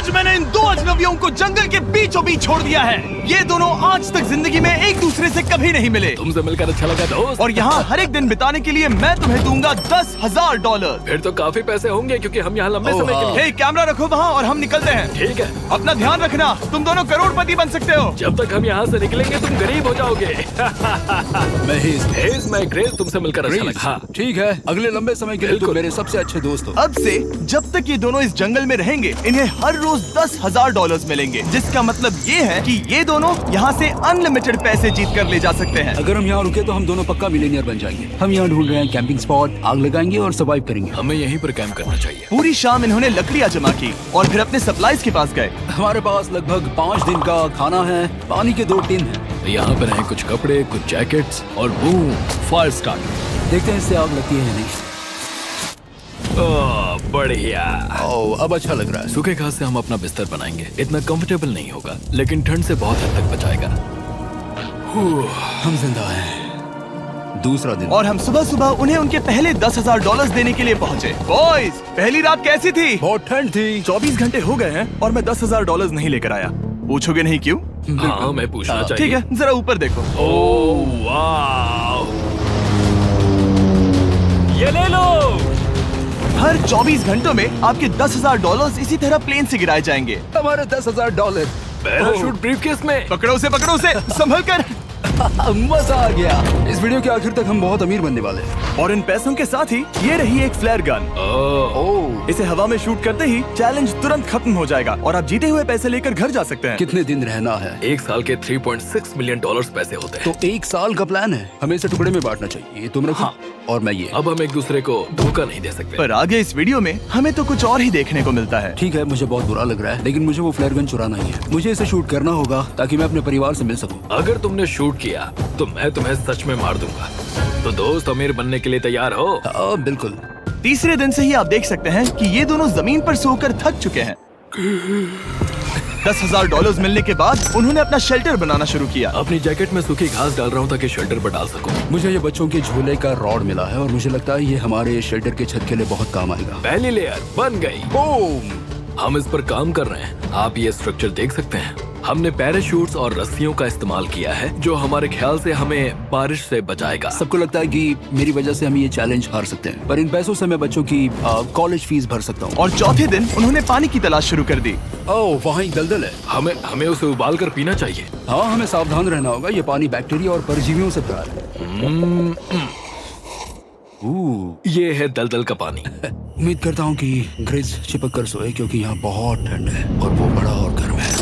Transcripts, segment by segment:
आज मैंने इन दो अजनबियों को जंगल के बीचों बीच छोड़ दिया है। ये दोनों आज तक जिंदगी में एक दूसरे से कभी नहीं मिले। तुमसे मिलकर अच्छा लगा दोस्त। और यहाँ हर एक दिन बिताने के लिए मैं तुम्हें दूंगा $10,000। फिर तो काफी पैसे होंगे क्योंकि हम यहाँ लंबे समय के लिए। हे, कैमरा रखो वहाँ और हम निकलते हैं। ठीक है। अपना ध्यान रखना, तुम दोनों करोड़पति बन सकते हो। जब तक हम यहाँ से निकलेंगे तुम गरीब हो जाओगे। मैं ग्रेस, तुमसे मिलकर अच्छा लगा। हाँ ठीक है, अगले लंबे समय के लिए तुम मेरे सबसे अच्छे दोस्त हो। अब से जब तक ये दोनों इस जंगल में रहेंगे इन्हें हर रोज $10,000 मिलेंगे, जिसका मतलब ये है कि ये दोनों यहाँ से अनलिमिटेड पैसे जीत कर ले जा सकते हैं। अगर हम यहाँ रुके तो हम दोनों पक्का मिलियनियर बन जाएंगे। हम यहाँ ढूंढ रहे हैं कैंपिंग स्पॉट, आग लगाएंगे और सर्वाइव करेंगे। हमें यहीं पर कैंप करना चाहिए। पूरी शाम इन्होंने लकड़ियाँ जमा की और फिर अपने सप्लाईज के पास गए। हमारे पास लगभग 5 दिन का खाना है, पानी के 2 टिन हैं। यहाँ पर हैं कुछ कपड़े, कुछ जैकेट्स और बूम, फायर स्टार्ट। देखते हैं इससे आग लगती है या नहीं। ओह बढ़िया। ओह, अब अच्छा लग रहा है। सूखे घास से हम अपना बिस्तर बनाएंगे। इतना कंफर्टेबल नहीं होगा लेकिन ठंड से बहुत हद तक बचाएगा। हम जिंदा हैं। दूसरा दिन और हम सुबह सुबह उन्हें उनके पहले $10,000 देने के लिए पहुँचे। बॉयज, पहली रात कैसी थी? बहुत ठंड थी। 24 घंटे हो गए हैं और मैं $10,000 नहीं लेकर आया। पूछोगे नहीं क्यों? हाँ मैं पूछना चाहिए। ठीक है, जरा ऊपर देखो। ओह वाह, ये ले लो। हर 24 घंटों में आपके $10,000 इसी तरह प्लेन से गिराए जाएंगे। हमारे $10,000। पैराशूट ब्रीफकेस में। पकड़ो उसे संभल कर। मजा आ गया। इस वीडियो के आखिर तक हम बहुत अमीर बनने वाले हैं। और इन पैसों के साथ ही ये रही एक फ्लेयर गन। ओह, इसे हवा में शूट करते ही चैलेंज तुरंत खत्म हो जाएगा और आप जीते हुए पैसे लेकर घर जा सकते हैं। कितने दिन रहना है? 1 साल के $3.6 मिलियन पैसे होते हैं। तो 1 साल का प्लान है। हमें इसे टुकड़े में बांटना चाहिए। ये तुम रखो। हाँ। और मैं ये। अब हम एक दूसरे को धोखा नहीं दे सकते। पर आगे इस वीडियो में हमें तो कुछ और ही देखने को मिलता है। ठीक है, मुझे बहुत बुरा लग रहा है लेकिन मुझे वो फ्लेयर गन चुराना ही है। मुझे इसे शूट करना होगा ताकि मैं अपने परिवार से मिल सकूं। अगर तुमने शूट किया तो मैं तुम्हें सच में मार दूंगा। तो दोस्त, अमीर बनने के लिए तैयार हो? हाँ बिल्कुल। तीसरे दिन से ही आप देख सकते हैं कि ये दोनों जमीन पर सोकर थक चुके हैं। $10,000 मिलने के बाद उन्होंने अपना शेल्टर बनाना शुरू किया। अपनी जैकेट में सूखी घास डाल रहा हूँ ताकि शेल्टर पर डाल सकूं। मुझे ये बच्चों के झूले का रॉड मिला है और मुझे लगता है ये हमारे शेल्टर के छत के लिए बहुत काम आएगा। पहली लेयर बन गई। बूम! हम इस पर काम कर रहे हैं। आप ये स्ट्रक्चर देख सकते हैं। हमने पैराशूट्स और रस्सियों का इस्तेमाल किया है जो हमारे ख्याल से हमें बारिश से बचाएगा। सबको लगता है कि मेरी वजह से हम ये चैलेंज हार सकते हैं, पर इन पैसों से मैं बच्चों की कॉलेज फीस भर सकता हूँ। और चौथे दिन उन्होंने पानी की तलाश शुरू कर दी। ओह, वहाँ एक दलदल है। हमें उसे उबाल कर पीना चाहिए। हाँ, हमें सावधान रहना होगा। ये पानी बैक्टीरिया और परजीवियों से भरा है। ये है दलदल का पानी। उम्मीद करता हूँ कि ग्रिज चिपक कर सोए क्योंकि यहाँ बहुत ठंड है और वो बड़ा और गर्म है।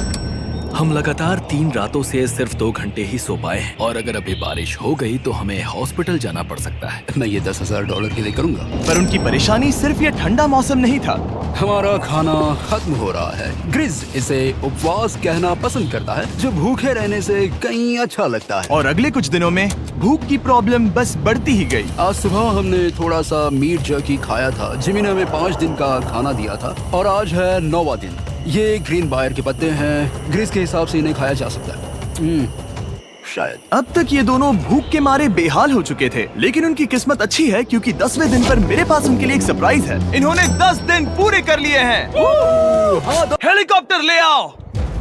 हम लगातार 3 रातों से सिर्फ 2 घंटे ही सो पाए हैं और अगर अभी बारिश हो गई तो हमें हॉस्पिटल जाना पड़ सकता है। मैं ये $10,000 के लिए करूँगा। पर उनकी परेशानी सिर्फ ये ठंडा मौसम नहीं था। हमारा खाना खत्म हो रहा है। ग्रिज इसे उपवास कहना पसंद करता है, जो भूखे रहने से कहीं अच्छा लगता है। और अगले कुछ दिनों में भूख की प्रॉब्लम बस बढ़ती ही गई। आज सुबह हमने थोड़ा सा मीट जर्की खाया था। जिमी ने हमें 5 दिन का खाना दिया था और आज है 9वां दिन। ये ग्रीन बायर के पत्ते हैं। ग्रिज के हिसाब से इन्हें खाया जा सकता है। शायद। अब तक ये दोनों भूख के मारे बेहाल हो चुके थे, लेकिन उनकी किस्मत अच्छी है क्योंकि 10वें दिन पर मेरे पास उनके लिए एक सरप्राइज है। इन्होंने 10 दिन पूरे कर लिए हैं। हेलीकॉप्टर ले आओ।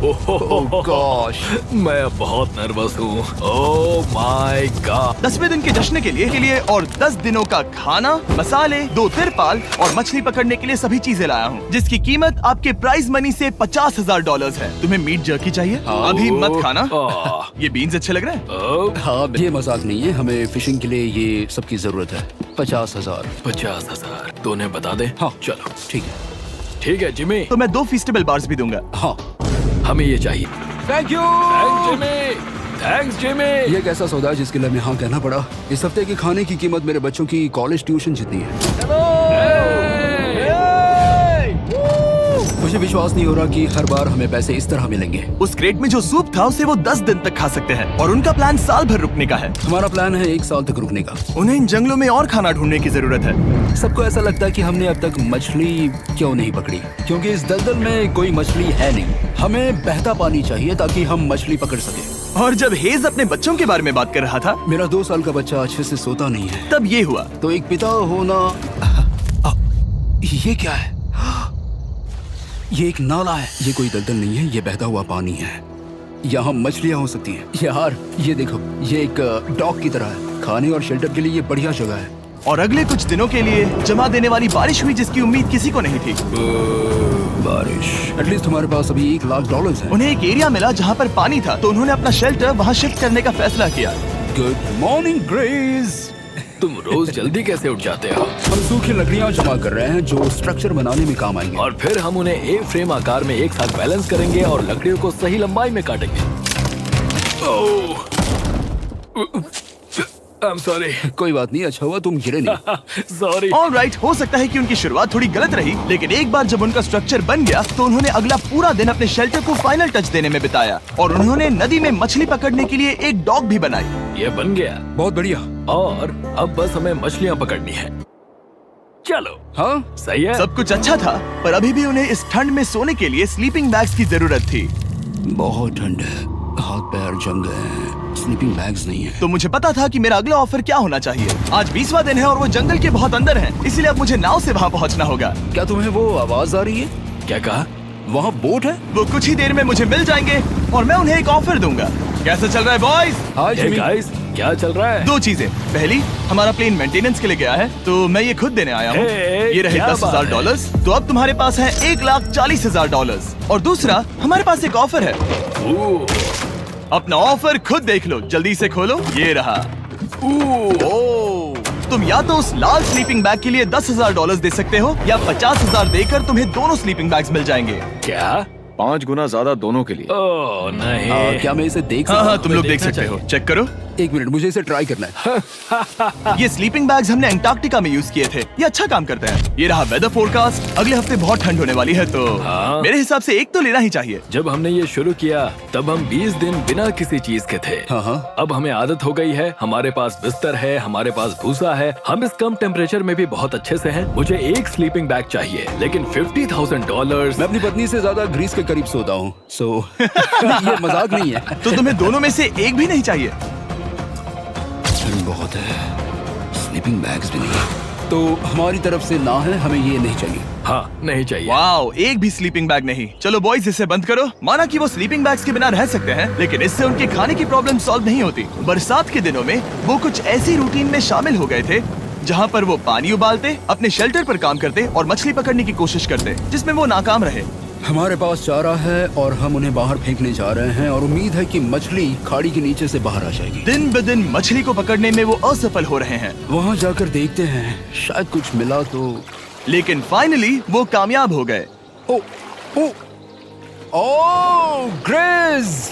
ओह गॉश, मैं अब बहुत नर्वस हूँ। Oh my god. 10वें दिन के जश्न के लिए और 10 दिनों का खाना, मसाले, 2 तिरपाल और मछली पकड़ने के लिए सभी चीजें लाया हूँ, जिसकी कीमत आपके प्राइज मनी से $50,000 है। तुम्हें मीट जर्की चाहिए? अभी मत खाना। ये बीन्स अच्छे लग रहे हैं। हाँ, ये मजाक नहीं है। हमें फिशिंग के लिए ये सबकी जरूरत है। 50,000। 50,000 तो उन्हें बता दे। हाँ चलो ठीक है। ठीक है जिमी। तो मैं 2 फीस्टेबल बार्स भी दूंगा। हाँ, हमें ये चाहिए। Thank you. Thanks Jimmy. ये एक ऐसा सौदा है जिसके लिए हमें हाँ कहना पड़ा। इस हफ्ते के खाने की कीमत मेरे बच्चों की कॉलेज ट्यूशन जितनी है। मुझे विश्वास नहीं हो रहा कि हर बार हमें पैसे इस तरह मिलेंगे। उस क्रेट में जो सूप था उसे वो 10 दिन तक खा सकते हैं और उनका प्लान साल भर रुकने का है। हमारा प्लान है 1 साल तक रुकने का। उन्हें इन जंगलों में और खाना ढूंढने की जरूरत है। सबको ऐसा लगता है कि हमने अब तक मछली क्यों नहीं पकड़ी, क्योंकि इस दलदल में कोई मछली है नहीं। हमें बहता पानी चाहिए ताकि हम मछली पकड़ सके। और जब हेज अपने बच्चों के बारे में बात कर रहा था, मेरा 2 साल का बच्चा अच्छे से सोता नहीं है। तब ये हुआ। तो एक पिता होना। ये क्या है? ये एक नाला है, ये कोई दलदल नहीं है, ये बहता हुआ पानी है। यहाँ मछलियाँ हो सकती हैं। यार ये देखो, ये एक डॉक की तरह है। खाने और शेल्टर के लिए ये बढ़िया जगह है। और अगले कुछ दिनों के लिए जमा देने वाली बारिश हुई जिसकी उम्मीद किसी को नहीं थी। बारिश। एटलीस्ट हमारे पास अभी $1,00,000 है। उन्हें एक एरिया मिला जहाँ पर पानी था, तो उन्होंने अपना शेल्टर वहाँ शिफ्ट करने का फैसला किया। Good morning grace. तुम रोज जल्दी कैसे उठ जाते हो? हम सूखी लकड़ियाँ जमा कर रहे हैं जो स्ट्रक्चर बनाने में काम आएंगे। और फिर हम उन्हें ए फ्रेम आकार में एक साथ बैलेंस करेंगे और लकड़ियों को सही लंबाई में काटेंगे। I'm sorry. कोई बात नहीं, अच्छा हुआ तुम गिरे नहीं। Sorry. ऑलराइट, हो सकता है कि उनकी शुरुआत थोड़ी गलत रही, लेकिन एक बार जब उनका स्ट्रक्चर बन गया तो उन्होंने अगला पूरा दिन अपने शेल्टर को फाइनल टच देने में बिताया। और उन्होंने नदी में मछली पकड़ने के लिए एक डॉक भी बनाई। ये बन गया बहुत बढ़िया। और अब बस हमें मछलियाँ पकड़नी है। चलो। हाँ सही है। सब कुछ अच्छा था, पर अभी भी उन्हें इस ठंड में सोने के लिए स्लीपिंग बैग्स की जरूरत थी। बहुत ठंड है, हाथ पैर जम गए हैं, स्लीपिंग बैग्स नहीं है। तो मुझे पता था कि मेरा अगला ऑफर क्या होना चाहिए। आज 20वां दिन है और वो जंगल के बहुत अंदर है, इसलिए अब मुझे नाव से वहाँ पहुँचना होगा। क्या तुम्हें वो आवाज आ रही है? क्या कहा? वहाँ बोट है? वो कुछ ही देर में मुझे मिल जाएंगे और मैं उन्हें एक ऑफर दूंगा। कैसा चल रहा है बॉयज? हाय Hey जिमी। guys, क्या चल रहा है? दो चीजें। पहली, हमारा प्लेन मेंटेनेंस के लिए गया है, तो मैं ये खुद देने आया हूँ। Hey, ये रहे क्या $10,000, तो अब तुम्हारे पास है $1,40,000। और दूसरा, हमारे पास एक ऑफर है। ओह, अपना ऑफर खुद देख लो, जल्दी से खोलो। ये रहा। ओह, तुम या तो उस लाल स्लीपिंग बैग के लिए $10,000 दे सकते हो, या 50,000 देकर तुम्हें दोनों स्लीपिंग बैग्स मिल जाएंगे। क्या? 5 गुना ज्यादा दोनों के लिए। ओह नहीं। क्या मैं इसे देख हाँ सकता हाँ, हूँ? तुम लोग देख देखना सकते हो। चाहिए। चेक करो। एक मिनट, मुझे इसे ट्राई करना है। ये स्लीपिंग बैग्स हमने अंटार्कटिका में यूज किए थे। ये अच्छा काम करते हैं। ये रहा वेदर फोरकास्ट। अगले हफ्ते बहुत ठंड होने वाली है, तो हाँ। मेरे हिसाब से एक तो लेना ही चाहिए। जब हमने ये शुरू किया तब हम 20 दिन बिना किसी चीज के थे। हाँ। अब हमें आदत हो गई है। हमारे पास बिस्तर है, हमारे पास भूसा है। हम इस कम टेम्परेचर में भी बहुत अच्छे से हैं। मुझे एक स्लीपिंग बैग चाहिए, लेकिन $50,000। मैं अपनी पत्नी से ज्यादा ग्रीस के करीब सोता हूँ, सो ये मजाक नहीं है। तो तुम्हें दोनों में से एक भी नहीं चाहिए? ठंड बहुत है, स्लीपिंग बैग्स भी नहीं, तो हमारी तरफ से ना है, हमें ये नहीं चाहिए। हाँ, नहीं चाहिए। वाओ, एक भी स्लीपिंग बैग नहीं। चलो बॉयज, इसे बंद करो। माना कि वो स्लीपिंग बैग्स के बिना रह सकते हैं, लेकिन इससे उनके खाने की प्रॉब्लम सॉल्व नहीं होती। बरसात के दिनों में वो कुछ ऐसी रूटीन में शामिल हो गए थे जहाँ पर वो पानी उबालते, अपने शेल्टर पर काम करते और मछली पकड़ने की कोशिश करते, जिसमें वो नाकाम रहे। हमारे पास चारा है और हम उन्हें बाहर फेंकने जा रहे हैं और उम्मीद है कि मछली खाड़ी के नीचे से बाहर आ जाएगी। दिन ब दिन मछली को पकड़ने में वो असफल हो रहे हैं, वहाँ जाकर देखते हैं, शायद कुछ मिला तो। लेकिन फाइनली वो कामयाब हो गए। ओ, ओ, ओ, ग्रेस!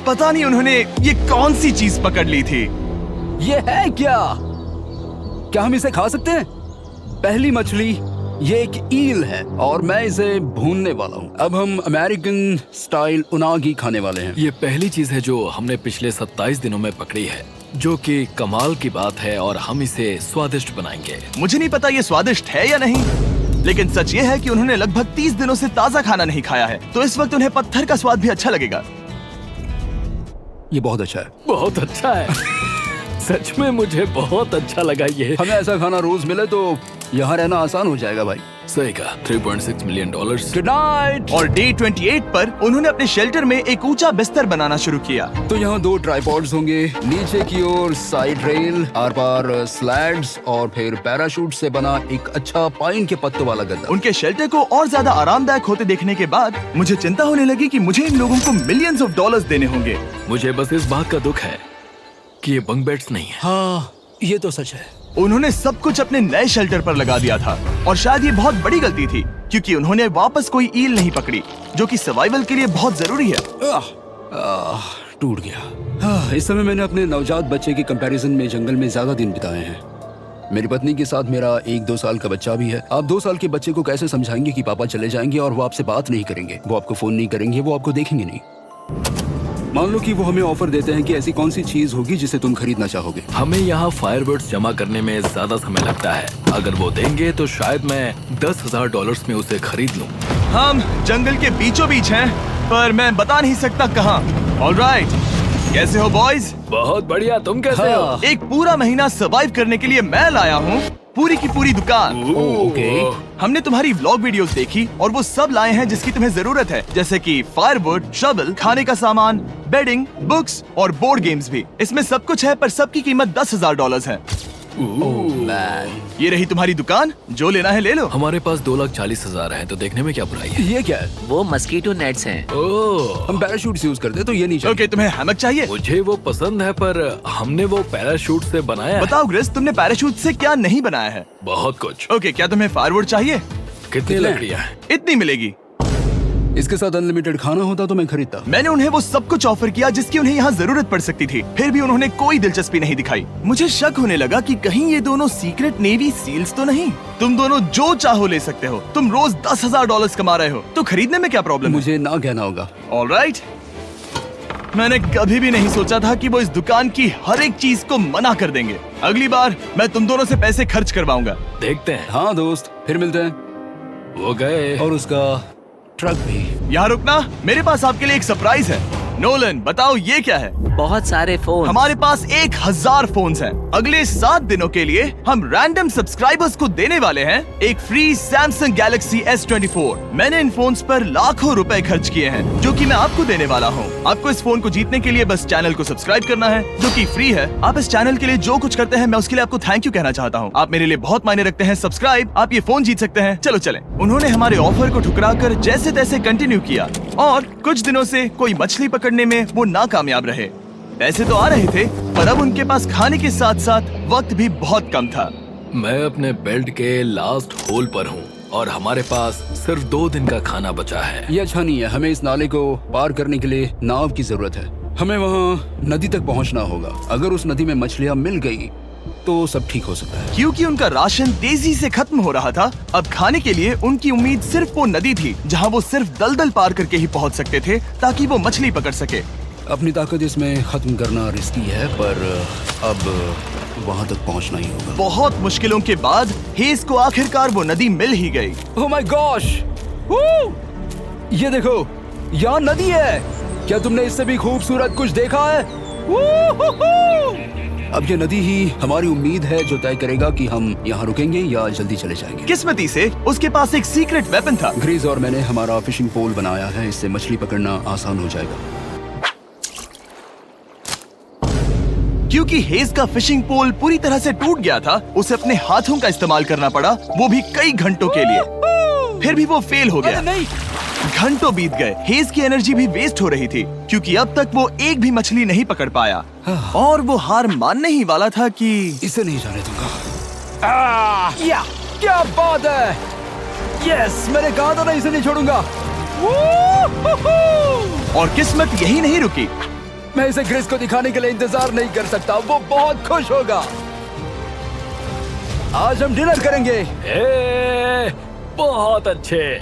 पता नहीं उन्होंने ये कौन सी चीज पकड़ ली थी। ये है क्या? क्या हम इसे खा सकते हैं? पहली मछली, ये एक ईल है और मैं इसे भूनने वाला हूँ। अब हम अमेरिकन स्टाइल उनागी खाने वाले हैं। ये पहली चीज है जो हमने पिछले 27 दिनों में पकड़ी है, जो कि कमाल की बात है, और हम इसे स्वादिष्ट बनाएंगे। मुझे नहीं पता ये स्वादिष्ट है या नहीं, लेकिन सच ये है कि उन्होंने लगभग 30 दिनों से ताजा खाना नहीं खाया है, तो इस वक्त उन्हें पत्थर का स्वाद भी अच्छा लगेगा। ये बहुत अच्छा है। बहुत अच्छा है। सच में मुझे बहुत अच्छा लगा ये। हमें ऐसा खाना रोज मिले तो यहाँ रहना आसान हो जाएगा भाई। सही कहा। $3.6 मिलियन। Good night. और डे 28 पर उन्होंने अपने शेल्टर में एक ऊंचा बिस्तर बनाना शुरू किया। तो यहाँ 2 ट्राइपॉड्स होंगे, नीचे की ओर side rail, are par slides और फिर पैराशूट से बना एक अच्छा पाइन के पत्तों वाला गद्दा। उनके शेल्टर को और ज्यादा आरामदायक होते देखने के बाद मुझे चिंता होने लगी कि मुझे इन लोगों को मिलियंस ऑफ डॉलर्स देने होंगे। मुझे बस इस बात का दुख है कि ये बंक बेड्स नहीं है। हाँ, ये तो सच है। उन्होंने सब कुछ अपने नए शेल्टर पर लगा दिया था, और शायद ये बहुत बड़ी गलती थी, क्योंकि उन्होंने वापस कोई ईल नहीं पकड़ी, जो कि सर्वाइवल के लिए बहुत जरूरी है। टूट गया। इस समय मैंने अपने नवजात बच्चे के कंपैरिजन में जंगल में ज्यादा दिन बिताए हैं। मेरी पत्नी के साथ मेरा 1-2 साल का बच्चा भी है। आप 2 साल के बच्चे को कैसे समझाएंगे कि पापा चले जाएंगे और वो आपसे बात नहीं करेंगे, वो आपको फोन नहीं करेंगे, वो आपको देखेंगे नहीं। मान लो कि वो हमें ऑफर देते हैं कि ऐसी कौन सी चीज होगी जिसे तुम खरीदना चाहोगे। हमें यहाँ फायरबर्ड्स जमा करने में ज्यादा समय लगता है। अगर वो देंगे तो शायद मैं $10,000 में उसे खरीद लूँ। हम जंगल के बीचों बीच हैं, पर मैं बता नहीं सकता कहाँ। ऑलराइट, कैसे हो बॉयज? बहुत बढ़िया। तुम कैसे हो? एक पूरा महीना सर्वाइव करने के लिए मैं लाया हूँ पूरी की पूरी दुकान। ओके। हमने तुम्हारी व्लॉग वीडियोस देखी और वो सब लाए हैं जिसकी तुम्हें जरूरत है, जैसे कि फायरवुड, शवल, खाने का सामान, बेडिंग, बुक्स और बोर्ड गेम्स भी। इसमें सब कुछ है, पर सबकी कीमत $10,000 है। मैन, ये रही तुम्हारी दुकान, जो लेना है ले लो। हमारे पास 2,40,000 है, तो देखने में क्या बुराई है? ये क्या है? वो मस्कीटो नेट्स हैं। ओह, हम पैराशूट यूज करते हैं तो ये नहीं चाहिए। ओके, तुम्हें हैमक चाहिए? मुझे वो पसंद है, पर हमने वो पैराशूट से बनाया है। बताओ ग्रिस, तुमने पैराशूट से क्या नहीं बनाया है? बहुत कुछ। ओके, क्या तुम्हें फायरवुड चाहिए? कितनी लकड़ियाँ हैं? इतनी मिलेगी। इसके साथ अनलिमिटेड खाना होता तो मैं खरीदता। मैंने उन्हें वो सब कुछ ऑफर किया जिसकी उन्हें यहाँ जरूरत पड़ सकती थी, फिर भी उन्होंने कोई दिलचस्पी नहीं दिखाई। मुझे शक होने लगा कि कहीं ये दोनों सीक्रेट नेवी सील्स तो नहीं। तुम दोनों जो चाहो ले सकते हो। तुम रोज $10,000 कमा रहे हो, तो खरीदने में क्या प्रॉब्लम है? मुझे ना कहना होगा। ऑलराइट। मैंने कभी भी नहीं सोचा था कि वो इस दुकान की हर एक चीज को मना कर देंगे। अगली बार मैं तुम दोनों से पैसे खर्च करवाऊंगा। देखते हैं। हाँ दोस्त, फिर मिलते हैं। वो गए। और उसका ट्रक भी। यहाँ रुकना, मेरे पास आपके लिए एक सरप्राइज है। नोलन, बताओ ये क्या है? बहुत सारे फोन। हमारे पास 1,000 फोन्स हैं। अगले 7 दिनों के लिए हम रैंडम सब्सक्राइबर्स को देने वाले हैं एक फ्री सैमसंग गैलेक्सी S24। मैंने इन फोन्स पर लाखों रुपए खर्च किए हैं, जो कि मैं आपको देने वाला हूँ। आपको इस फोन को जीतने के लिए बस चैनल को सब्सक्राइब करना है, जो कि फ्री है। आप इस चैनल के लिए जो कुछ करते हैं, मैं उसके लिए आपको थैंक यू कहना चाहता हूँ। आप मेरे लिए बहुत मायने रखते हैं। सब्सक्राइब, आप ये फोन जीत सकते हैं। चलो चलें। उन्होंने हमारे ऑफर को ठुकरा कर जैसे तैसे कंटिन्यू किया, और कुछ दिनों से कोई मछली पकड़ने में वो नाकामयाब रहे। पैसे तो आ रहे थे, पर अब उनके पास खाने के साथ साथ वक्त भी बहुत कम था। मैं अपने बेल्ट के लास्ट होल पर हूँ और हमारे पास सिर्फ 2 दिन का खाना बचा है। ये अच्छा नहीं है। हमें इस नाले को पार करने के लिए नाव की जरूरत है। हमें वहाँ नदी तक पहुँचना होगा। अगर उस नदी में मछलियाँ मिल गई तो सब ठीक हो सकता है। क्योंकि उनका राशन तेजी से खत्म हो रहा था, अब खाने के लिए उनकी उम्मीद सिर्फ वो नदी थी, जहाँ वो सिर्फ दलदल पार करके ही पहुँच सकते थे, ताकि वो मछली पकड़ सके। अपनी ताकत इसमें खत्म करना रिस्की है, पर अब वहाँ तक पहुँचना ही होगा। बहुत मुश्किलों के बाद हेज को आखिरकार वो नदी मिल ही गई। Oh my gosh! ये देखो, यहाँ नदी है। क्या तुमने इससे भी खूबसूरत कुछ देखा है? अब ये नदी ही हमारी उम्मीद है, जो तय करेगा कि हम यहाँ रुकेंगे या जल्दी चले जाएंगे। किस्मती से उसके पास एक सीक्रेट वेपन था। ग्रीज और मैंने हमारा फिशिंग पोल बनाया है, इससे मछली पकड़ना आसान हो जाएगा। क्योंकि हेज का फिशिंग पोल पूरी तरह से टूट गया था, उसे अपने हाथों का इस्तेमाल करना पड़ा, वो भी कई घंटों के लिए। फिर भी वो फेल हो गया। नहीं, घंटों बीत गए। हेज की एनर्जी भी वेस्ट हो रही थी, क्योंकि अब तक वो एक भी मछली नहीं पकड़ पाया, और वो हार मानने ही वाला था कि इसे नहीं जाने दूंगा। या, क्या बात है! यस, मैंने कहा था ना इसे नहीं छोड़ूंगा। और किस्मत यही नहीं रुकी। मैं इसे ग्रेस को दिखाने के लिए इंतजार नहीं कर सकता। वो बहुत खुश होगा। आज हम डिनर करेंगे। बहुत अच्छे।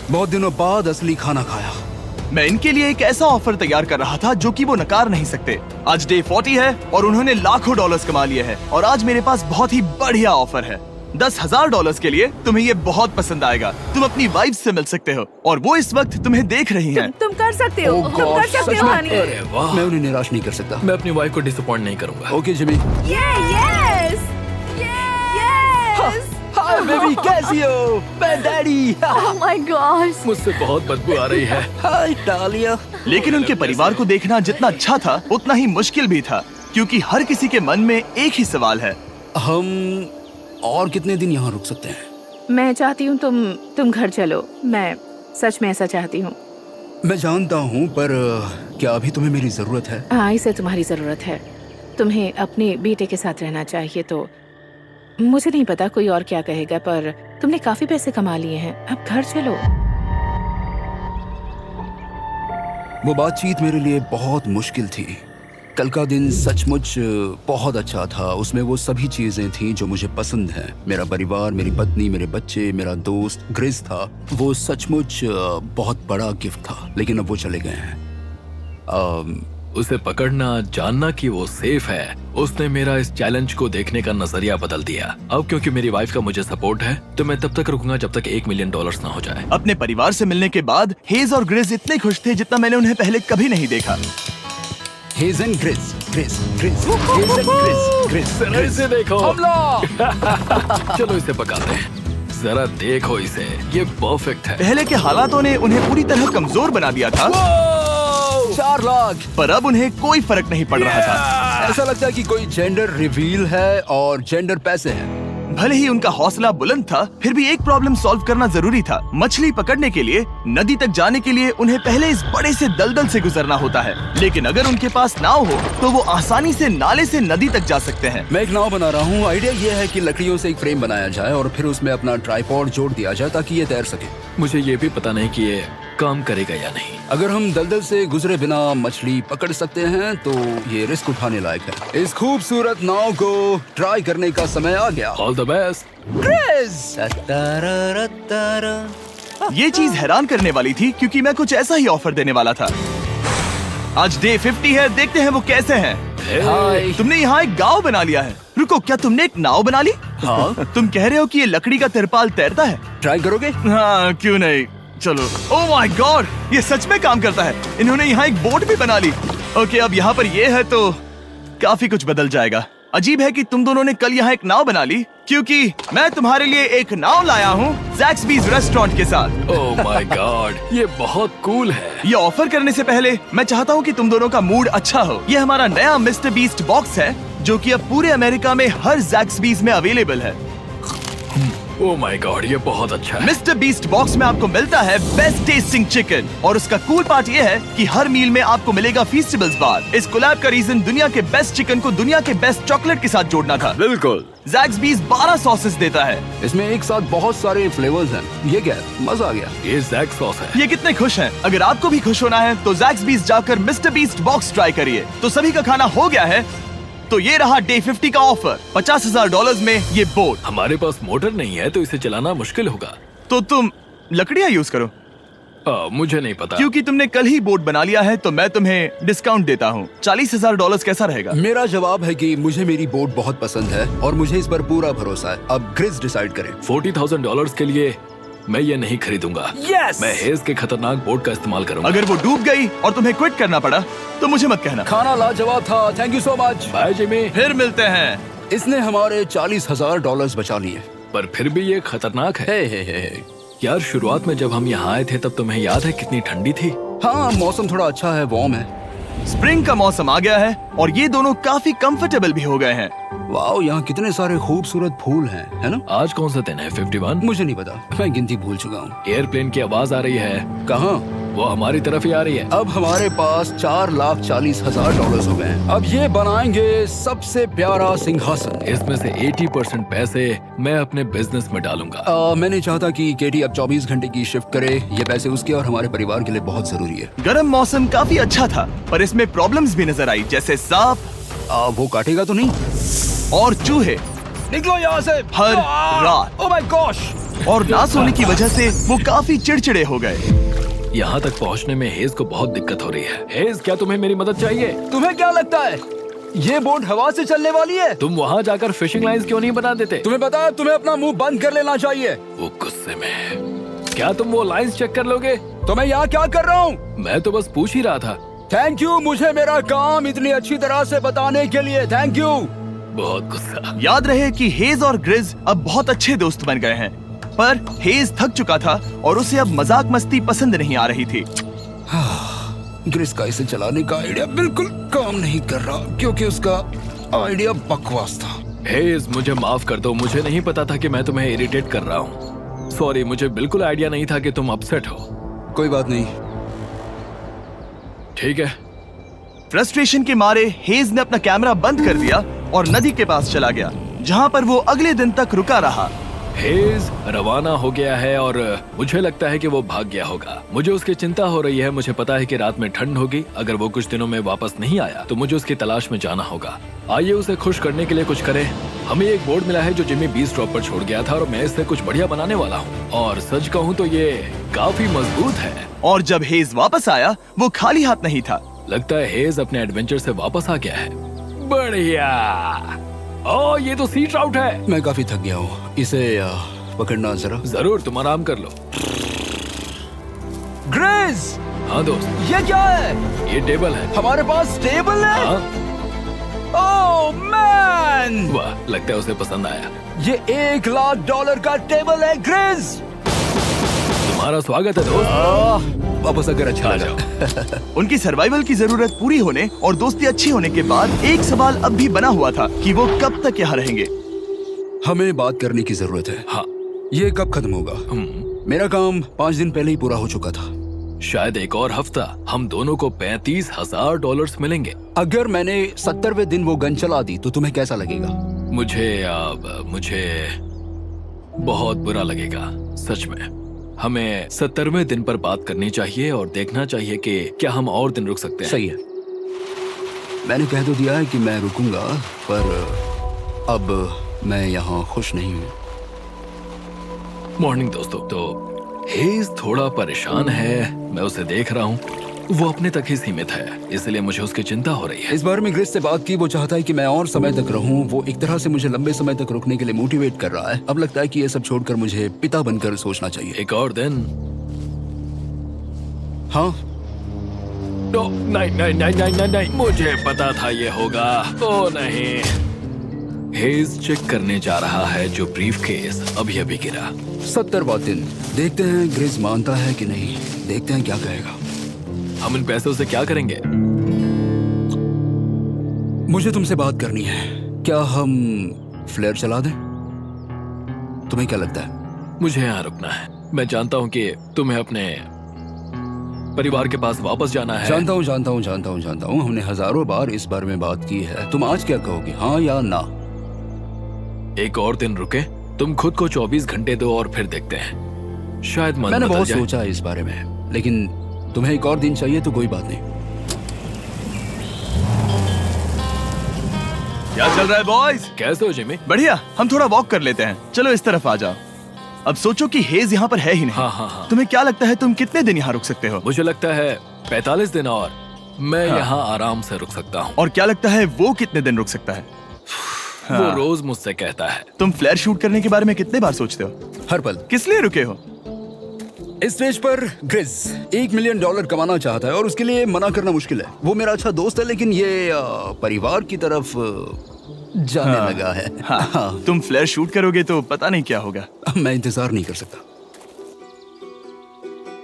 बहुत दिनों बाद असली खाना खाया। मैं इनके लिए एक ऐसा ऑफर तैयार कर रहा था जो कि वो नकार नहीं सकते। आज डे 40 है और उन्होंने लाखों डॉलर्स कमा लिए हैं, और आज मेरे पास बहुत ही बढ़िया ऑफर है। $10,000 के लिए तुम्हें ये बहुत पसंद आएगा। तुम अपनी वाइफ से मिल सकते हो, और वो इस वक्त तुम्हें देख रही हैं। तुम कर सकते हो। Oh तुम कर gosh, सकते सच हो में? हनी। अरे वाह। मैं उन्हें निराश नहीं कर सकता। मैं अपनी वाइफ को डिसअपॉइंट नहीं करूंगा। Okay Jimmy. Yes hi baby, कैसी हो? मैं डैडी। Oh my God. मुझसे बहुत बदबू आ रही है। हाय डालिया। लेकिन उनके परिवार को देखना जितना अच्छा था, उतना ही मुश्किल भी था, क्योंकि हर किसी के मन में एक ही सवाल है। हम और कितने दिन यहाँ रुक सकते हैं? मैं चाहती हूँ तुम घर चलो। मैं सच में ऐसा चाहती हूँ। मैं जानता हूँ, पर क्या अभी तुम्हें मेरी जरूरत है? हाँ, इसे तुम्हारी जरूरत है। तुम्हें अपने बेटे के साथ रहना चाहिए। तो मुझे नहीं पता कोई और क्या कहेगा, पर तुमने काफी पैसे कमा लिए हैं। अब घर चलो। वो बातचीत मेरे लिए बहुत मुश्किल थी। कल का दिन सचमुच बहुत अच्छा था। उसमें वो सभी चीजें थीं जो मुझे पसंद हैं। मेरा परिवार, मेरी पत्नी, मेरे बच्चे, मेरा दोस्त ग्रिस था। वो सचमुच बहुत बड़ा गिफ्ट था, लेकिन अब वो चले गए हैं। उसे पकड़ना, जानना कि वो सेफ है, उसने मेरा इस चैलेंज को देखने का नजरिया बदल दिया। अब क्योंकि मेरी वाइफ का मुझे सपोर्ट है, तो मैं तब तक रुकूंगा जब तक $1 मिलियन ना हो जाए। अपने परिवार से मिलने के बाद हेज और ग्रिस इतने खुश थे जितना मैंने उन्हें पहले कभी नहीं देखा। Hedge and grease, grease, grease, hedge and grease, grease, जरा इसे देखो। हमला। चलो इसे पकाते हैं। जरा देखो इसे, ये परफेक्ट है। पहले के हालातों ने उन्हें पूरी तरह कमजोर बना दिया था, 4 लाख। पर अब उन्हें कोई फर्क नहीं पड़ रहा था। ऐसा लगता है कि कोई जेंडर रिवील है और जेंडर पैसे हैं। भले ही उनका हौसला बुलंद था, फिर भी एक प्रॉब्लम सॉल्व करना जरूरी था। मछली पकड़ने के लिए नदी तक जाने के लिए उन्हें पहले इस बड़े से दलदल से गुजरना होता है, लेकिन अगर उनके पास नाव हो तो वो आसानी से नाले से नदी तक जा सकते हैं। मैं एक नाव बना रहा हूँ। आइडिया ये है कि लकड़ियों से एक फ्रेम बनाया जाए और फिर उसमें अपना ट्राइपॉड जोड़ दिया जाए ताकि ये तैर सके। मुझे ये भी पता नहीं कि ये काम करेगा या नहीं। अगर हम दलदल से गुजरे बिना मछली पकड़ सकते हैं तो ये रिस्क उठाने लायक है। इस खूबसूरत नाव को ट्राई करने का समय आ गया। All the best. ये चीज हैरान करने वाली थी क्योंकि मैं कुछ ऐसा ही ऑफर देने वाला था। आज डे 50 है, देखते हैं वो कैसे हैं। हाय। तुमने यहाँ एक गांव बना लिया है। रुको, क्या तुमने एक नाव बना ली? हाँ। तुम कह रहे हो कि ये लकड़ी का तिरपाल तैरता है? ट्राई करोगे? हाँ, क्यों नहीं। चलो। ओह माय गॉड, ये सच में काम करता है। इन्होंने यहाँ एक बोट भी बना ली। ओके, अब यहाँ पर ये है तो काफी कुछ बदल जाएगा। अजीब है कि तुम दोनों ने कल यहाँ एक नाव बना ली, क्योंकि मैं तुम्हारे लिए एक नाव लाया हूँ ज़ैक्सबीज़ रेस्टोरेंट के साथ। ओह माय गॉड, ये बहुत कूल है। ये ऑफर करने से पहले मैं चाहता हूँ कि तुम दोनों का मूड अच्छा हो। ये हमारा नया मिस्टर बीस्ट बॉक्स है, जो कि अब पूरे अमेरिका में हर ज़ैक्सबीज़ में अवेलेबल है। ओह माय गॉड, ये बहुत अच्छा है। मिस्टर बीस्ट बॉक्स में आपको मिलता है बेस्ट टेस्टिंग चिकन, और उसका कूल पार्ट ये है कि हर मील में आपको मिलेगा फीस्टेबल्स बार। इस कोलैब का रीजन दुनिया के बेस्ट चिकन को दुनिया के बेस्ट चॉकलेट के साथ जोड़ना था। बिल्कुल। ज़ैक्सबीज़ 12 सॉसेस देता है। इसमें एक साथ बहुत सारे फ्लेवर्स हैं। ये क्या है? मजा आ गया। ये जैक सॉस है। ये कितने खुश हैं। अगर आपको भी खुश होना है तो ज़ैक्सबीज़ जाकर मिस्टर बीस्ट बॉक्स ट्राई करिए। तो सभी का खाना हो गया है, तो ये रहा डे 50 का ऑफर। $50,000 में ये बोट। हमारे पास मोटर नहीं है तो इसे चलाना मुश्किल होगा। तो तुम लकड़ियाँ यूज करो। मुझे नहीं पता। क्योंकि तुमने कल ही बोट बना लिया है तो मैं तुम्हें डिस्काउंट देता हूँ। $40,000 कैसा रहेगा? मेरा जवाब है कि मुझे मेरी बोट बहुत पसंद है और मुझे इस पर पूरा भरोसा है। अब ग्रिस डिसाइड करे। $40,000 के लिए मैं ये नहीं खरीदूंगा। Yes! मैं हेज के खतरनाक बोट का इस्तेमाल करूंगा। अगर वो डूब गई और तुम्हें क्विट करना पड़ा तो मुझे मत कहना। खाना लाजवाब था। Thank you so much. Bye Jimmy. फिर मिलते हैं। इसने हमारे $40,000 बचा लिए। पर फिर भी ये खतरनाक है। हे। यार, शुरुआत में जब हम यहाँ आए थे तब तुम्हें याद है कितनी ठंडी थी? हाँ, मौसम थोड़ा अच्छा है, वार्म है। स्प्रिंग का मौसम आ गया है और ये दोनों काफी कंफर्टेबल भी हो गए हैं। वाओ, यहाँ कितने सारे खूबसूरत फूल हैं, है ना? आज कौन सा दिन है? 51? मुझे नहीं पता, मैं गिनती भूल चुका हूँ। एयरप्लेन की आवाज आ रही है। कहाँ? वो हमारी तरफ ही आ रही है। अब हमारे पास $4,40,000 हो गए हैं। अब ये बनाएंगे सबसे प्यारा सिंहासन। इसमें से 80% पैसे मैं अपने बिजनेस में डालूंगा। मैं नहीं चाहता कि केटी अब 24 घंटे की शिफ्ट करे। ये पैसे उसके और हमारे परिवार के लिए बहुत जरूरी है। गर्म मौसम काफी अच्छा था, पर इसमें प्रॉब्लम्स भी नजर आई, जैसे सांप वो काटेगा तो नहीं? और चूहे निकलो यहाँ से हर रात। Oh my gosh. और ना सोने की वजह से वो काफी चिड़चिड़े हो गए। यहाँ तक पहुँचने में हेज को बहुत दिक्कत हो रही है। हेज, क्या तुम्हें मेरी मदद चाहिए? तुम्हें क्या लगता है ये बोट हवा से चलने वाली है? तुम वहाँ जाकर फिशिंग लाइंस क्यों नहीं बना देते? तुम्हें पता है तुम्हें अपना मुंह बंद कर लेना चाहिए। वो गुस्से में। क्या तुम वो लाइंस चेक कर लोगे? तो मैं यहाँ क्या कर रहा हूँ? मैं तो बस पूछ ही रहा था। थैंक यू मुझे मेरा काम इतनी अच्छी तरह से बताने के लिए। Thank you. बहुत गुस्सा। याद रहे कि हेज और ग्रिज अब बहुत अच्छे दोस्त बन गए हैं, पर हेज थक चुका था और उसे अब मजाक मस्ती पसंद नहीं आ रही थी। ग्रिस का इसे चलाने का आइडिया बिल्कुल काम नहीं कर रहा क्योंकि उसका आइडिया बकवास था। हेज, मुझे माफ कर दो। मुझे नहीं पता था कि मैं तुम्हें इरिटेट कर रहा हूँ। सॉरी, मुझे बिल्कुल आइडिया नहीं था कि तुम अपसेट हो। कोई बात नहीं। ठीक है। फ्रस्ट्रेशन के मारे हेज ने अपना कैमरा बंद कर दिया और नदी के पास चला गया, जहाँ पर वो अगले दिन तक रुका रहा। हेज रवाना हो गया है और मुझे लगता है कि वो भाग गया होगा। मुझे उसकी चिंता हो रही है। मुझे पता है कि रात में ठंड होगी। अगर वो कुछ दिनों में वापस नहीं आया तो मुझे उसकी तलाश में जाना होगा। आइए उसे खुश करने के लिए कुछ करें। हमें एक बोर्ड मिला है जो जिमी बीच ड्रॉप पर छोड़ गया था और मैं इससे कुछ बढ़िया बनाने वाला हूँ। और सच कहूँ तो ये काफी मजबूत है। और जब हेज वापस आया वो खाली हाथ नहीं था। लगता है हेज अपने एडवेंचर से वापस आ गया है। बढ़िया। ओ, ये तो सी ट्राउट है। मैं काफी थक गया हूँ, इसे पकड़ना जरा। जरूर, तुम आराम कर लो। ग्रिस, हाँ दोस्त, ये क्या है? ये टेबल है। हमारे पास टेबल है? हाँ, ओह मैन, वाह, लगता है उसे पसंद आया। ये $1,00,000 का टेबल है ग्रिज। तुम्हारा स्वागत है दोस्त। वापस अगर अच्छा आ लगा। जाओ। उनकी सर्वाइवल की जरूरत पूरी होने और दोस्ती अच्छी होने के बाद एक सवाल अब भी बना हुआ था कि वो कब तक यहाँ रहेंगे। हमें बात करने की जरूरत है। हाँ, ये कब खत्म होगा? मेरा काम 5 दिन पहले ही पूरा हो चुका था। शायद एक और हफ्ता। हम दोनों को $35,000 मिलेंगे। अगर मैंने 70वें दिन वो गन चला दी तो तुम्हें कैसा लगेगा? मुझे बहुत बुरा लगेगा, सच में। हमें 70वें दिन पर बात करनी चाहिए और देखना चाहिए कि क्या हम और दिन रुक सकते हैं। सही है। मैंने कह तो दिया है कि मैं रुकूंगा, पर अब मैं यहाँ खुश नहीं हूँ। मॉर्निंग दोस्तों। तो हेज थोड़ा परेशान है, मैं उसे देख रहा हूँ। वो अपने तक ही सीमित है, इसलिए मुझे उसकी चिंता हो रही है। इस बार में ग्रिस से बात की, वो चाहता है कि मैं और समय तक रहूं। वो एक तरह से मुझे लंबे समय तक रुकने के लिए मोटिवेट कर रहा है। अब लगता है कि ये सब छोड़कर मुझे पिता बनकर सोचना चाहिए। एक और दिन। हाँ, नहीं नहीं नहीं नहीं नहीं नहीं, मुझे पता था ये होगा। ओ नहीं। हेज चेक करने जा रहा है जो ब्रीफकेस अभी अभी गिरा। 70वां दिन। देखते हैं ग्रिस मानता है कि नहीं। देखते हैं क्या कहेगा। हम इन पैसों से क्या करेंगे? मुझे तुमसे बात करनी है। क्या हम फ्लेयर चला दें? तुम्हें क्या लगता है? मुझे यहाँ रुकना है। मैं जानता हूँ कि तुम्हें अपने परिवार के पास वापस जाना है। जानता हूँ। हमने हजारों बार इस बारे में बात की है। तुम आज क्या कहोगे, हाँ या ना? एक और दिन रुके। तुम खुद को 24 घंटे दो और फिर देखते हैं। शायद मन मैंने बदल बहुत जाए। सोचा है इस बारे में, लेकिन तुम्हें एक और दिन चाहिए तो कोई बात नहीं। क्या चल रहा है बॉयज? कैसे हो जिमी? बढ़िया। हम थोड़ा वॉक कर लेते हैं। चलो इस तरफ आ जाओ। अब सोचो कि हेज यहाँ पर है ही नहीं। हाँ। तुम्हें क्या लगता है तुम कितने दिन यहाँ रुक सकते हो? मुझे लगता है 45 दिन और मैं हाँ। यहाँ आराम से रुक सकता हूँ। और क्या लगता है वो कितने दिन रुक सकता है? वो रोज मुझसे कहता है। तुम फ्लेयर शूट करने के बारे में कितने बार सोचते हो? हर पल। किस लिए रुके हो? इस स्टेज पर ग्रिस $1 मिलियन कमाना चाहता है और उसके लिए मना करना मुश्किल है। वो मेरा अच्छा दोस्त है, लेकिन ये परिवार की तरफ जाने लगा है। हाँ। तुम फ्लेयर शूट करोगे तो पता नहीं क्या होगा। मैं इंतजार नहीं कर सकता।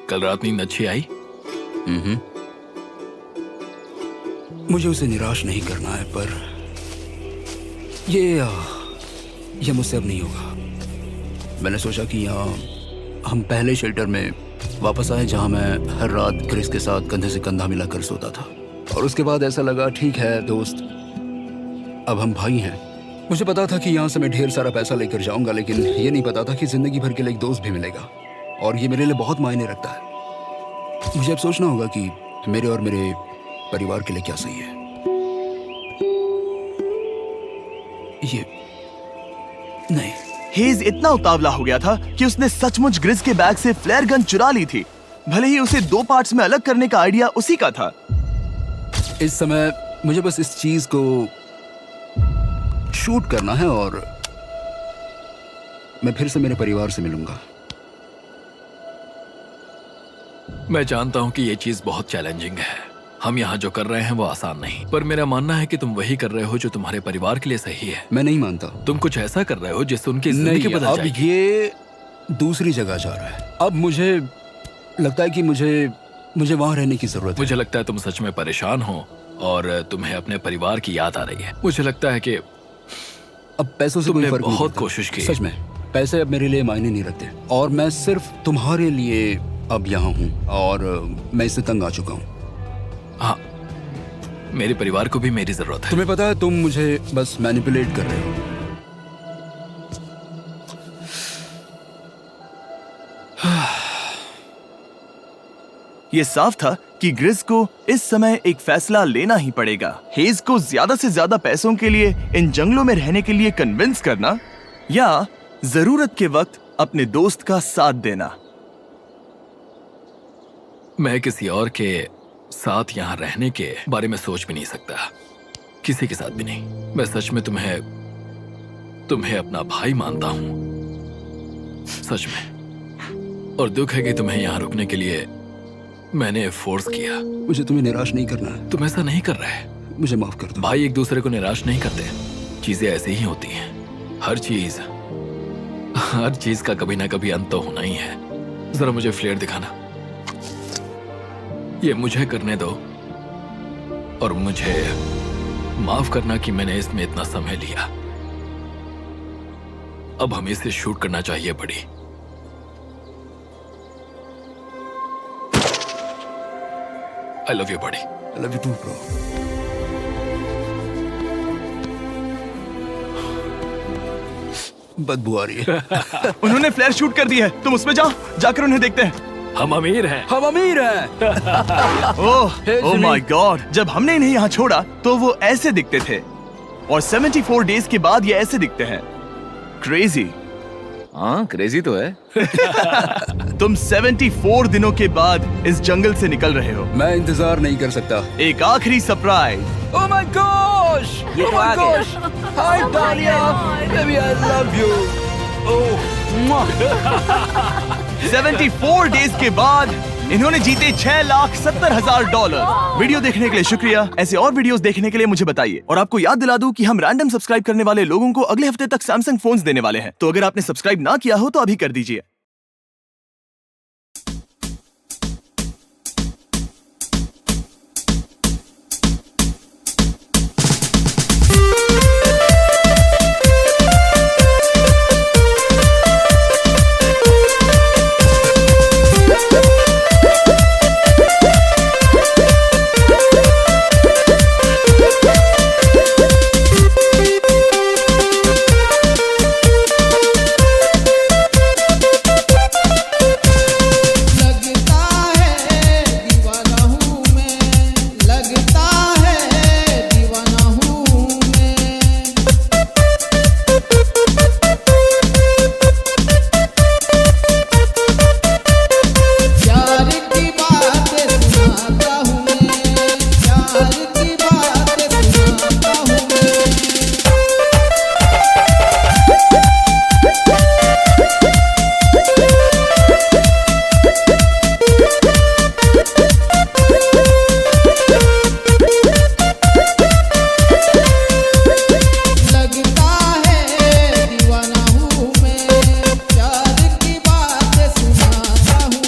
कल रात नींद अच्छी आई? मुझे उसे निराश नहीं करना है, पर ये मुझसे अब नहीं होगा। मैंने सोचा कि यहाँ हम पहले शेल्टर में वापस आए, जहाँ मैं हर रात ग्रिस के साथ कंधे से कंधा मिलाकर सोता था। और उसके बाद ऐसा लगा, ठीक है दोस्त, अब हम भाई हैं। मुझे पता था कि यहाँ से मैं ढेर सारा पैसा लेकर जाऊंगा, लेकिन ये नहीं पता था कि जिंदगी भर के लिए एक दोस्त भी मिलेगा। और ये मेरे लिए बहुत मायने रखता है। मुझे अब सोचना होगा कि मेरे और मेरे परिवार के लिए क्या सही है। ये नहीं। हेज इतना उतावला हो गया था कि उसने सचमुच ग्रिस के बैग से फ्लेयर गन चुरा ली थी, भले ही उसे 2 पार्ट्स में अलग करने का आइडिया उसी का था। इस समय मुझे बस इस चीज को शूट करना है और मैं फिर से मेरे परिवार से मिलूंगा। मैं जानता हूँ कि ये चीज बहुत चैलेंजिंग है। हम यहाँ जो कर रहे हैं वो आसान नहीं, पर मेरा मानना है कि तुम वही कर रहे हो जो तुम्हारे परिवार के लिए सही है। मैं नहीं मानता। तुम कुछ ऐसा कर रहे हो जिससे उनकी जिंदगी नहीं, बदल अब जाएगी। ये दूसरी जगह जा रहा है। अब मुझे लगता है कि मुझे वहां रहने की जरूरत है। मुझे लगता है तुम सच में परेशान हो और तुम्हें अपने परिवार की याद आ रही है। मुझे लगता है कि अब पैसों से कोई तुमने फर्क नहीं बहुत पड़ता। कोशिश की। सच में पैसे अब मेरे लिए मायने नहीं रखते और मैं सिर्फ तुम्हारे लिए अब यहाँ हूँ और मैं इससे तंग आ चुका हूँ। हाँ, मेरे परिवार को भी मेरी जरूरत है। तुम्हें पता है, तुम मुझे बस मैनिपुलेट कर रहे हो। ये साफ था कि ग्रिस को इस समय एक फैसला लेना ही पड़ेगा। हेज को ज्यादा से ज्यादा पैसों के लिए इन जंगलों में रहने के लिए कन्विंस करना या जरूरत के वक्त अपने दोस्त का साथ देना। मैं किसी और के साथ यहाँ रहने के बारे में सोच भी नहीं सकता, किसी के साथ भी नहीं। मैं सच में तुम्हें अपना भाई मानता हूँ, सच में। और दुख है कि तुम्हें यहाँ रुकने के लिए मैंने फोर्स किया। मुझे तुम्हें निराश नहीं करना है। तुम ऐसा नहीं कर रहे। मुझे माफ कर दो। भाई एक दूसरे को निराश नहीं करते, चीजें ऐसे ही होती हैं। हर चीज का कभी ना कभी अंत तो होना ही है। जरा मुझे फ्लेयर दिखाना। ये मुझे करने दो और मुझे माफ करना कि मैंने इसमें इतना समय लिया। अब हमें इसे शूट करना चाहिए बड़ी। आई लव यू बड़ी। I love you too, bro. बदबू आ रही है। उन्होंने फ्लेयर शूट कर दी है, तुम उसमें जाओ, जाकर उन्हें देखते हैं। हम अमीर हैं। हम अमीर हैं। ओह Hey, oh Jimmy. My God, जब हमने इन्हें यहाँ छोड़ा तो वो ऐसे दिखते थे और 74 डेज के बाद ये ऐसे दिखते हैं। क्रेजी। हाँ क्रेजी तो है। तुम 74 दिनों के बाद इस जंगल से निकल रहे हो। मैं इंतजार नहीं कर सकता। एक आखिरी सरप्राइज। Oh my gosh! ये Oh तो my आ गया। gosh! Hi, Dahlia! Baby, I love you. Oh, mwah. 74 days के बाद इन्होंने जीते $6,70,000। वीडियो देखने के लिए शुक्रिया। ऐसे और वीडियोस देखने के लिए मुझे बताइए। और आपको याद दिला दूं कि हम रैंडम सब्सक्राइब करने वाले लोगों को अगले हफ्ते तक सैमसंग फोन्स देने वाले हैं, तो अगर आपने सब्सक्राइब ना किया हो तो अभी कर दीजिए। लगता है दीवाना हूँ मैं, लगता है दीवाना हूँ मैं। प्यार की बातें सुनाता हूँ मैं, प्यार की बातें सुनाता हूँ मैं। लगता है दीवाना हूँ मैं, प्यार की बातें सुनाता हूँ मैं।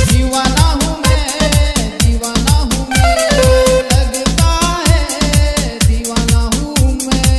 दीवाना हूँ मैं, दीवाना हूँ मैं, लगता है दीवाना हूँ मैं।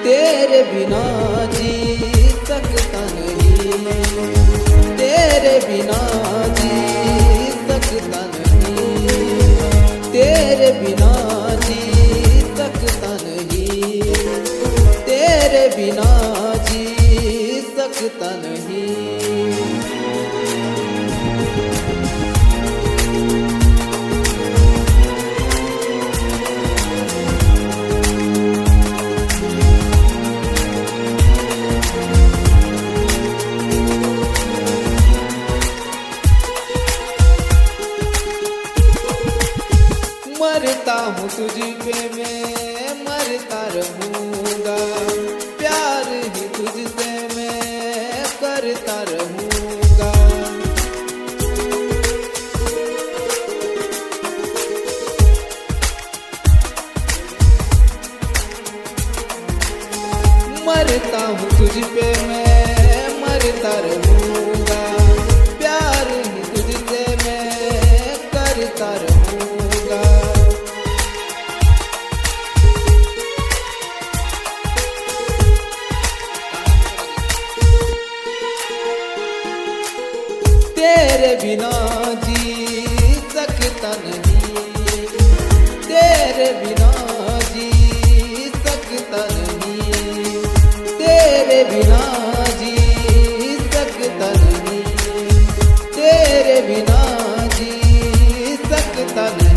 तेरे बिना जी सकता नहीं, तेरे बिना जी सकता नहीं, तेरे बिना जी सकता नहीं, तेरे बिना जी सकता नहीं। मरता हूँ तुझ पे मैं, मरता रहूँगा, प्यार ही तुझसे मैं करता रहूँगा। करता रहूंगा, प्यार ही तुझसे मैं करता रहूंगा। तेरे बिना जी सकता नहीं, तेरे बिना जी सकता नहीं, तेरे बिना जी सकता नहीं, तेरे बिना जी सकता नहीं।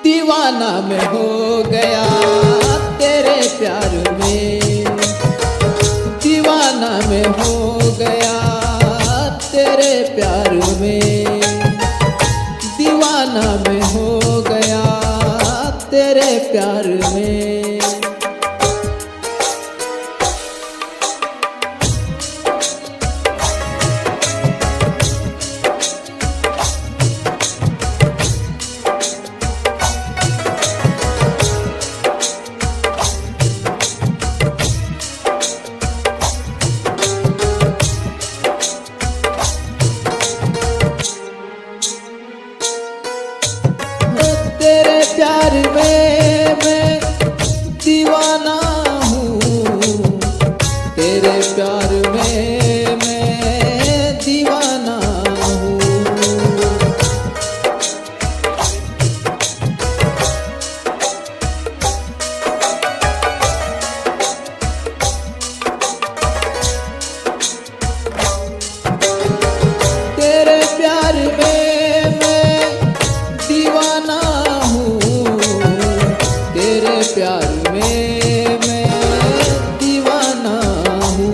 दीवाना मैं हो गया तेरे प्यार में, दीवाना मैं हो गया तेरे प्यार में, दीवाना मैं हो गया तेरे प्यार में। तेरे प्यार में मैं दीवाना हूँ, तेरे प्यार में मैं दीवाना हूँ। तेरे प्यार में मैं दीवाना हूँ, तेरे प्यार में मैं दीवाना हूँ।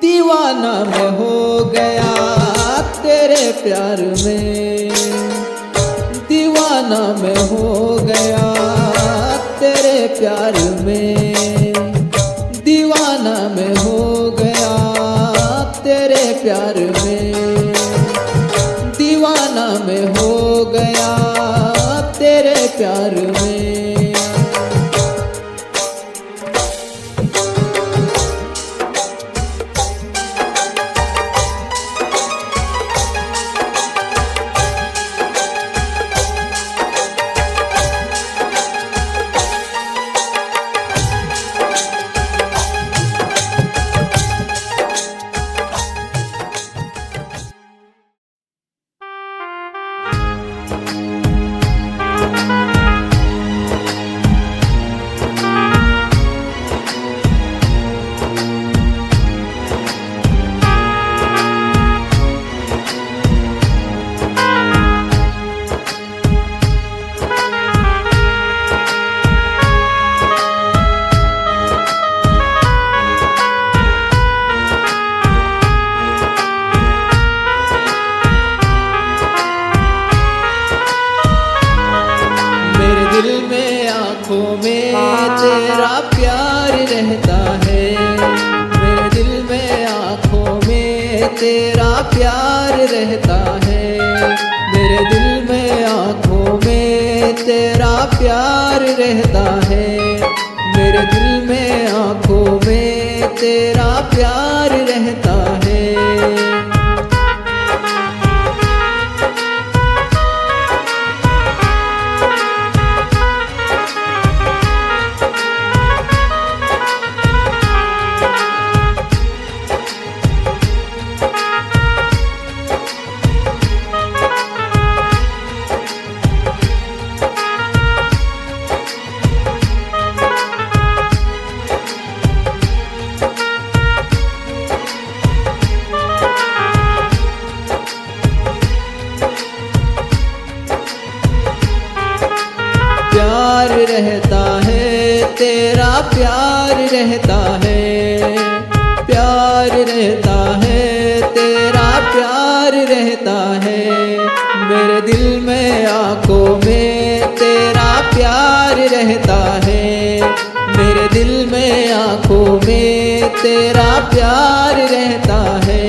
दीवाना मैं हो गया तेरे प्यार में, दीवाना मैं हो गया तेरे प्यार में, दीवाना मैं हो गया तेरे प्यार में, दीवाना मैं हो गया तेरे प्यार में। आँखों में तेरा प्यार रहता है, मेरे दिल में आँखों में तेरा प्यार रहता है, मेरे दिल में आँखों में तेरा प्यार रहता है, मेरे दिल में आँखों में तेरा प्यार रहता है। तेरा प्यार रहता है, प्यार रहता है, तेरा प्यार रहता है। मेरे दिल में आंखों में तेरा प्यार रहता है, मेरे दिल में आंखों में तेरा प्यार रहता है।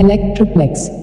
Electroplex.